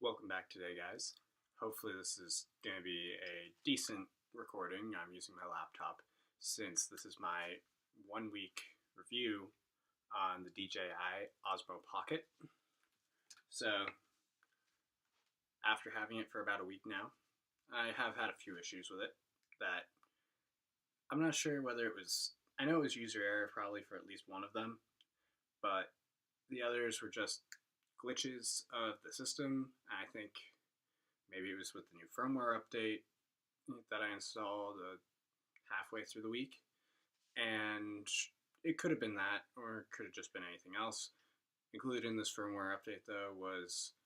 Welcome back today, guys. Hopefully this is going to be a decent recording. I'm using my laptop since this is my 1 week review on the DJI Osmo Pocket. So, after having it for about a week now, I have had a few issues with it that I'm not sure whether it was, I know it was user error probably for at least one of them, but the others were just glitches of the system. I think maybe it was with the new firmware update that I installed halfway through the week. And it could have been that, or it could have just been anything else. Included in this firmware update, though, was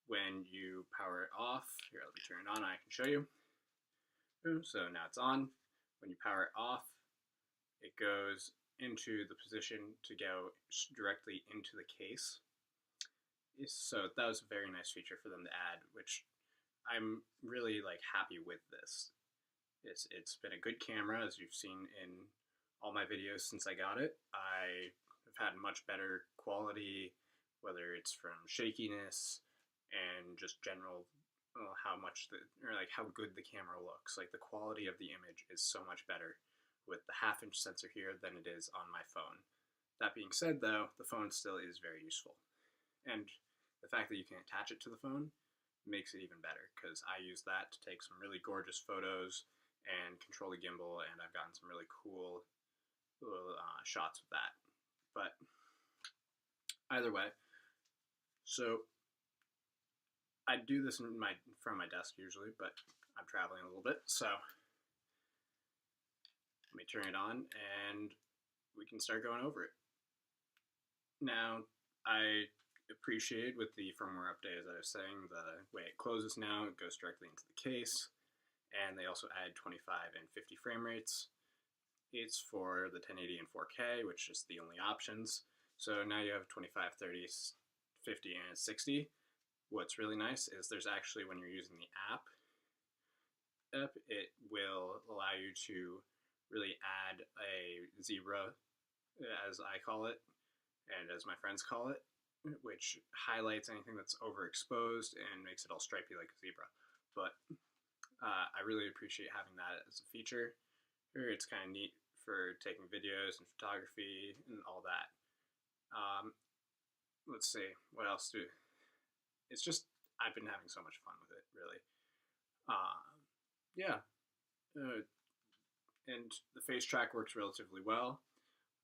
when you power it off. Here, let me turn it on, I can show you. So now it's on. When you power it off, it goes into the position to go directly into the case. So that was a very nice feature for them to add, which I'm really happy with this. It's been a good camera, as you've seen in all my videos since I got it. I have had much better quality, whether it's from shakiness and just general how good the camera looks. Like, the quality of the image is so much better with the 1/2 inch sensor here than it is on my phone. That being said, though, the phone still is very useful. And the fact that you can attach it to the phone makes it even better, because I use that to take some really gorgeous photos and control the gimbal, and I've gotten some really cool little shots with that. But either way, so I do this from my desk usually, but I'm traveling a little bit, so let me turn it on and we can start going over it. Now, I appreciate with the firmware update, as I was saying, the way it closes now, it goes directly into the case, and they also add 25 and 50 frame rates. It's for the 1080 and 4K, which is the only options. So now you have 25, 30, 50, and 60. What's really nice is there's actually, when you're using the app, it will allow you to really add a zebra, as I call it, and as my friends call it, which highlights anything that's overexposed and makes it all stripy like a zebra. But I really appreciate having that as a feature. It's kind of neat for taking videos and photography and all that. Let's see, what else it's just, I've been having so much fun with it, really. Yeah. And the face track works relatively well.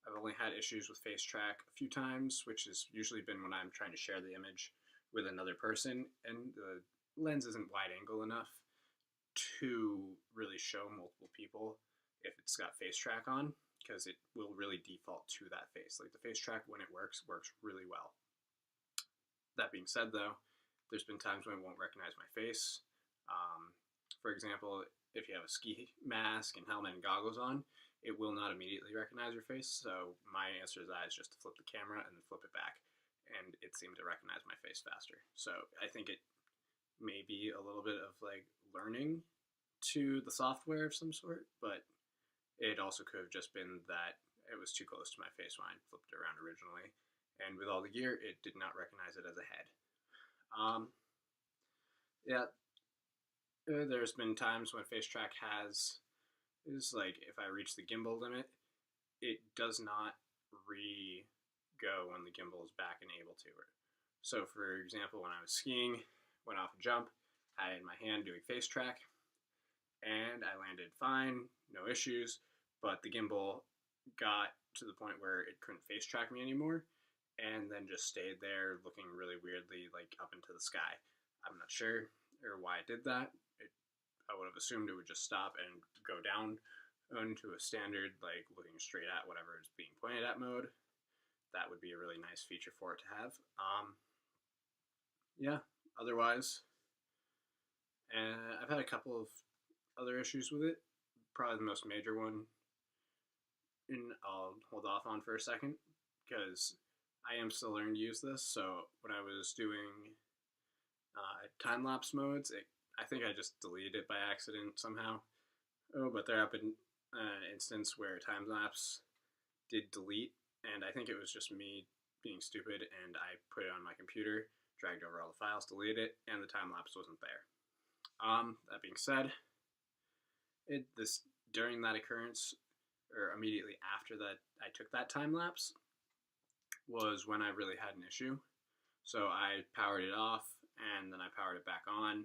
I've only had issues with face track a few times, which has usually been when I'm trying to share the image with another person, and the lens isn't wide angle enough to really show multiple people if it's got face track on, because it will really default to that face. Like, the face track, when it works really well. That being said, though, there's been times when it won't recognize my face. For example, if you have a ski mask and helmet and goggles on, it will not immediately recognize your face. So my answer to that is just to flip the camera and then flip it back, and it seemed to recognize my face faster. So I think it may be a little bit of learning to the software of some sort, but it also could have just been that it was too close to my face when I flipped it around originally. And with all the gear, it did not recognize it as a head. Yeah, there's been times when face track is if I reach the gimbal limit, it does not re-go when the gimbal is back and able to. So, for example, when I was skiing, went off a jump, had it in my hand doing face track, and I landed fine, no issues, but the gimbal got to the point where it couldn't face track me anymore, and then just stayed there looking really weirdly up into the sky. I'm not sure why it did that. I would have assumed it would just stop and go down into a standard, looking straight at whatever is being pointed at mode. That would be a really nice feature for it to have. Yeah, otherwise, I've had a couple of other issues with it. Probably the most major one, and I'll hold off on for a second, because I am still learning to use this. So when I was doing time-lapse modes, I think I just deleted it by accident somehow. But there happened an instance where time-lapse did delete, and I think it was just me being stupid, and I put it on my computer dragged over all the files, deleted it, and the time lapse wasn't there. That being said, during that occurrence, or immediately after that I took that time lapse, was when I really had an issue. So I powered it off, and then I powered it back on,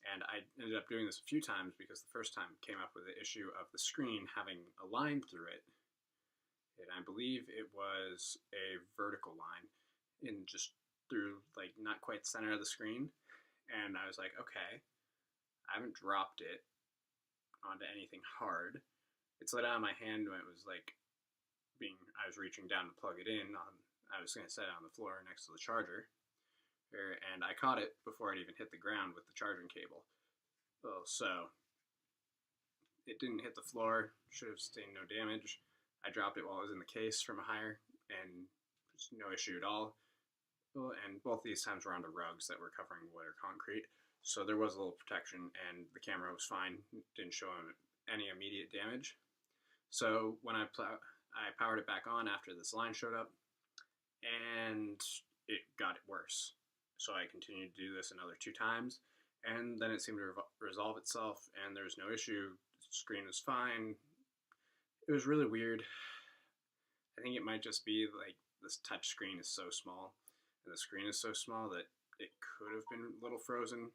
and I ended up doing this a few times because the first time came up with the issue of the screen having a line through it, and I believe it was a vertical line in just through, like, not quite the center of the screen. And I was like, okay, I haven't dropped it onto anything hard. It slid out of my hand when it was like I was reaching down to plug it in. I was going to set it on the floor next to the charger, and I caught it before it even hit the ground with the charging cable. Well, so it didn't hit the floor, should have sustained no damage. I dropped it while it was in the case from a higher, and there's no issue at all. And both these times were onto rugs that were covering wood or concrete, so there was a little protection, and the camera was fine. Didn't show any immediate damage. So when I powered it back on after this line showed up, and it got worse. So I continued to do this another 2 times, and then it seemed to resolve itself, and there was no issue. The screen was fine. It was really weird. I think it might just be like this touch screen is so small, and the screen is so small that it could have been a little frozen,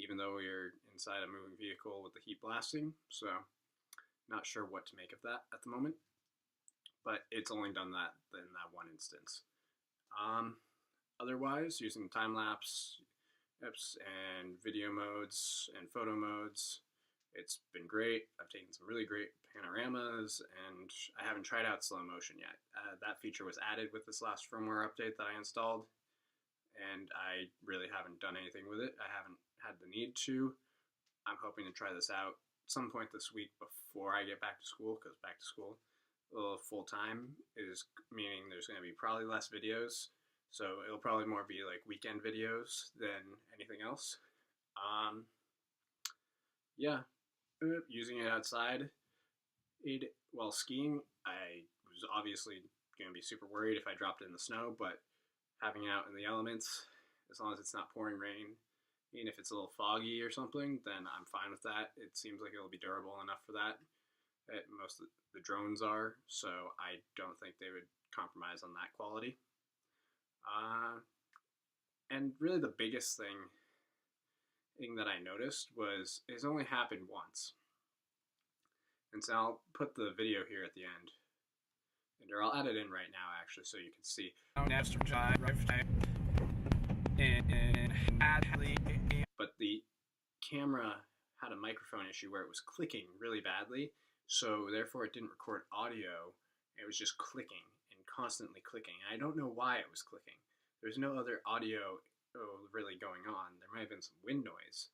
even though we are inside a moving vehicle with the heat blasting. So not sure what to make of that at the moment, but it's only done that in that one instance. Otherwise, using time-lapse and video modes and photo modes, it's been great. I've taken some really great panoramas, and I haven't tried out slow motion yet. That feature was added with this last firmware update that I installed, and I really haven't done anything with it. I haven't had the need to. I'm hoping to try this out some point this week before I get back to school, because back to school full time is meaning there's going to be probably less videos, so it'll probably more be like weekend videos than anything else. Yeah, using it outside while skiing, I was obviously going to be super worried if I dropped it in the snow, but having it out in the elements, as long as it's not pouring rain, even if it's a little foggy or something, then I'm fine with that. It seems like it'll be durable enough for that. Most of the drones are, so I don't think they would compromise on that quality. And really the biggest thing that I noticed was it's only happened once. And so I'll put the video here at the end, or I'll add it in right now actually so you can see. But the camera had a microphone issue where it was clicking really badly, so therefore it didn't record audio. It was just clicking and constantly clicking. And I don't know why it was clicking. There's no other audio really going on. There might have been some wind noise,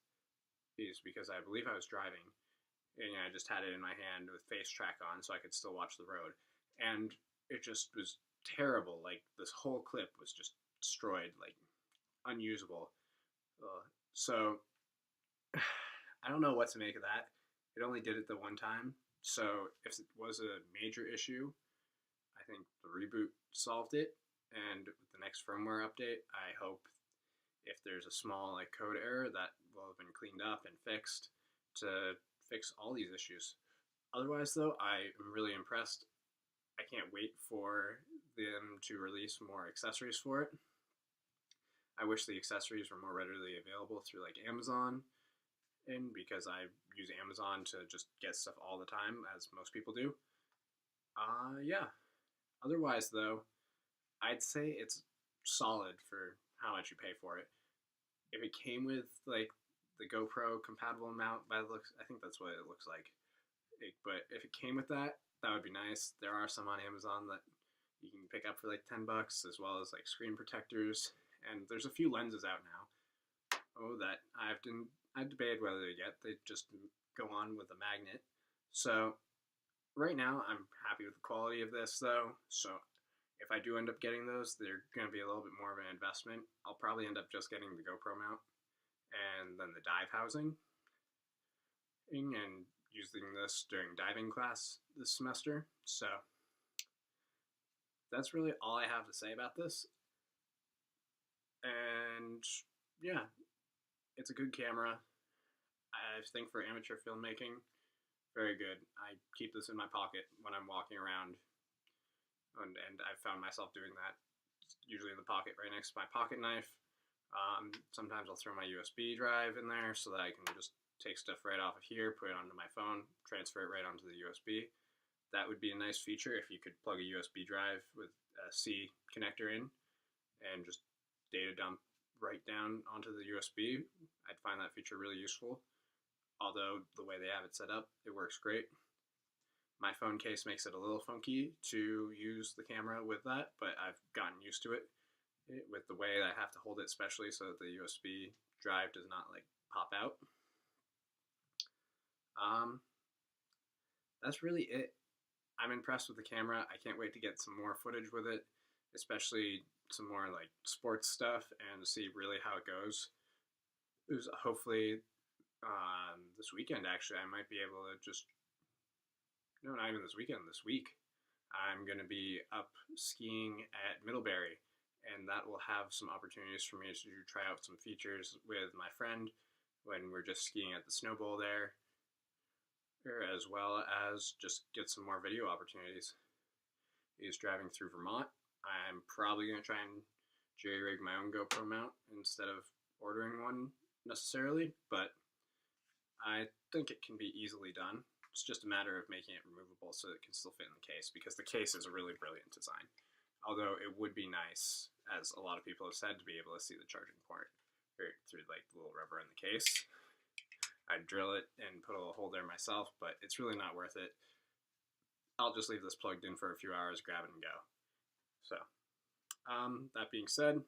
because I believe I was driving, and I just had it in my hand with face track on so I could still watch the road. And it just was terrible. Like, this whole clip was just destroyed, like unusable. So I don't know what to make of that. It only did it the one time. So if it was a major issue, I think the reboot solved it. And with the next firmware update, I hope if there's a small code error that will have been cleaned up and fixed to fix all these issues. Otherwise though, I am really impressed. I can't wait for them to release more accessories for it. I wish the accessories were more readily available through Amazon, and because I use Amazon to just get stuff all the time, as most people do. Yeah. Otherwise though, I'd say it's solid for how much you pay for it. If it came with the GoPro compatible mount, by the looks, I think that's what it looks like. But if it came with that, that would be nice. There are some on Amazon that you can pick up for $10, as well as screen protectors. And there's a few lenses out now. That I've debated whether to get. They just go on with a magnet. So right now I'm happy with the quality of this though. So if I do end up getting those, they're going to be a little bit more of an investment. I'll probably end up just getting the GoPro mount and then the dive housing, and using this during diving class this semester. So that's really all I have to say about this. And And yeah, it's a good camera. I think for amateur filmmaking, very good. I keep this in my pocket when I'm walking around, and I've found myself doing that. Usually in the pocket right next to my pocket knife. Sometimes I'll throw my USB drive in there so that I can just take stuff right off of here, put it onto my phone, transfer it right onto the USB. That would be a nice feature if you could plug a USB drive with a C connector in and just data dump right down onto the USB. I'd find that feature really useful. Although the way they have it set up, it works great. My phone case makes it a little funky to use the camera with that, but I've gotten used to it with the way I have to hold it, especially so that the USB drive does not like pop out. That's really it. I'm impressed with the camera. I can't wait to get some more footage with it, especially some more like sports stuff and see really how it goes. Hopefully this weekend, actually, I might be able to just, no, not even this weekend, this week. I'm going to be up skiing at Middlebury, and that will have some opportunities for me to try out some features with my friend when we're just skiing at the snow bowl there, as well as just get some more video opportunities. He's driving through Vermont. I'm probably going to try and jerry-rig my own GoPro mount instead of ordering one necessarily, but I think it can be easily done. It's just a matter of making it removable so it can still fit in the case, because the case is a really brilliant design. Although it would be nice, as a lot of people have said, to be able to see the charging port through like the little rubber in the case. I'd drill it and put a little hole there myself, but it's really not worth it. I'll just leave this plugged in for a few hours, grab it and go. So, that being said,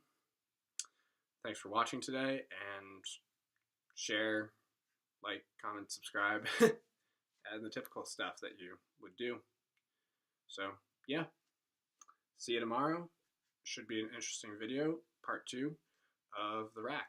thanks for watching today, and share, like, comment, subscribe, and the typical stuff that you would do. So, yeah. See you tomorrow. Should be an interesting video, part 2 of the rack.